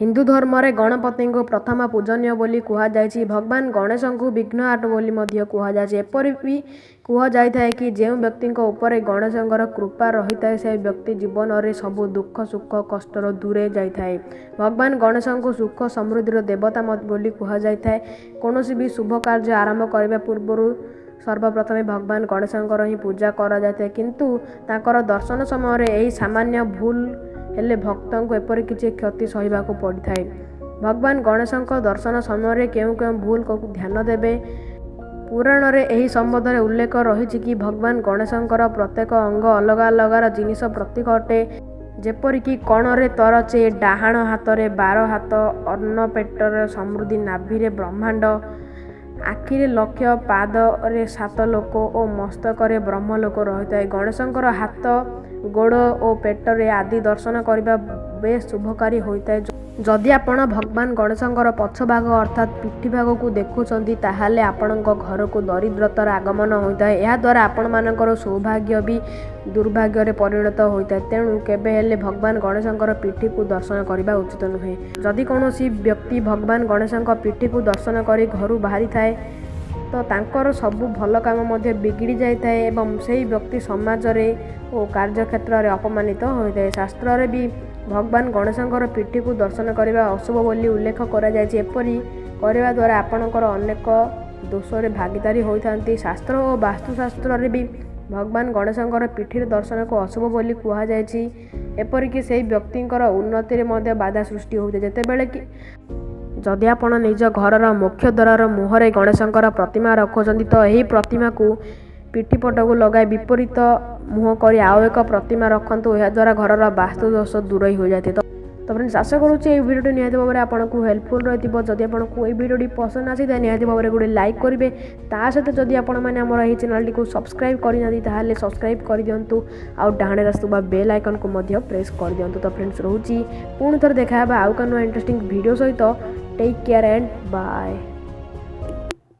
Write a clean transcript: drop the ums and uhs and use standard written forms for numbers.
हिंदू धर्म रे गणपति को प्रथम पूजनीय बोली कहुई। भगवान गणेश को विघ्नहाट बोली कहुई। एपरि भी कहुई कि जो व्यक्ति उपर गणेशर कृपा रही है से व्यक्ति जीवन में सबू दुख सुख कष्टर दूरे जाए। भगवान गणेश को सुख समृद्धि देवता बोली कहुई। कौन भी शुभ कार्य आरंभ करने पूर्व सर्वप्रथम भगवान गणेशंकर ही पूजा करा जाए। किंतु ताकर दर्शन समय यही सामान्य भूल हेले भक्त को एपरि किसी क्षति सहिबा को पड़ी थाए। भगवान गणेश दर्शन समय केउ भूल को ध्यान देवे। पुराण रे एही संबंध में उल्लेख रही कि भगवान गणेशंकर प्रत्येक अंग अलग अलग जिनिस प्रतीक अटे। जेपरिक कणरे तरचे, डाहाण हाथ में 12 हाथ, अन्न पेटर समृद्धि, नाभि रे ब्रह्मांड, आखिरे लक्ष्य, पाद रे 7 लोक और मस्तक रे ब्रह्मलोक रही है। गणेशंकर हाथ, गोड़ और पेटरे आदि दर्शन करने बेस शुभकारी होता है। जदि आपण भगवान गणेशंकर पछ भाग अर्थात पिठी भाग को देखुंत ताहले आपण घर को दरिद्रतार आगमन होता है। यह द्वारा आपण मानकर सौभाग्य भी दुर्भाग्य रे परिणत होता है। तेणु केबे हेले भगवान गणेशंकर पिठी को दर्शन करने उचित नुहे। जदि कौन व्यक्ति भगवान गणेशंकर पिठी को दर्शन कर घर बाहरी थाए तो तांकर सबु भल काम बिगड़ी जाए एवं से व्यक्ति समाज रे और कार्यक्षेत्र में अपमानित होता है। शास्त्र रे भी भगवान गणेशंकर पिठी को दर्शन करने अशुभ बोली उल्लेख करा जायछि। एपरि करने द्वारा आपणकर अनेक दोष रे भागीदारी होइथांती। शास्त्र और वास्तुशास्त्र रे भी भगवान गणेशंकर पिठी दर्शन को अशुभ बोली कहा जायछि। एपरिक से व्यक्तिंकर उन्नति रे मध्य बाधा सृष्टि होते जेतेबेले कि जदि आपण निज घर मुख्य द्वार मुहरे गणेशंकर प्रतिमा रखुंट तो यही प्रतिमा को पिठीपट को लगाई विपरीत मुह कर आउ एक प्रतिमा रखु। यह द्वारा घर वास्तु दोष दूर हो जाए। तो फ्रेंड्स आशा करुँचे ये वीडियो निहाती भाव में आपको हेल्पफुल रही। जदि आपको ये वीडियो पसंद आसी निहाती भाव में गोटे लाइक करेंगे। ता सहित जदि आपमर यही चैनल को सब्सक्राइब करना सब्सक्राइब कर दिंतु। आउ डाणे आसुवा बेल आइकन को प्रेस कर दिंतु। तो फ्रेंड्स रोची पुणी थोड़े देखा आउ का नुआ इंटरेस्टिंग वीडियो सहित टेक केयर एंड बाय।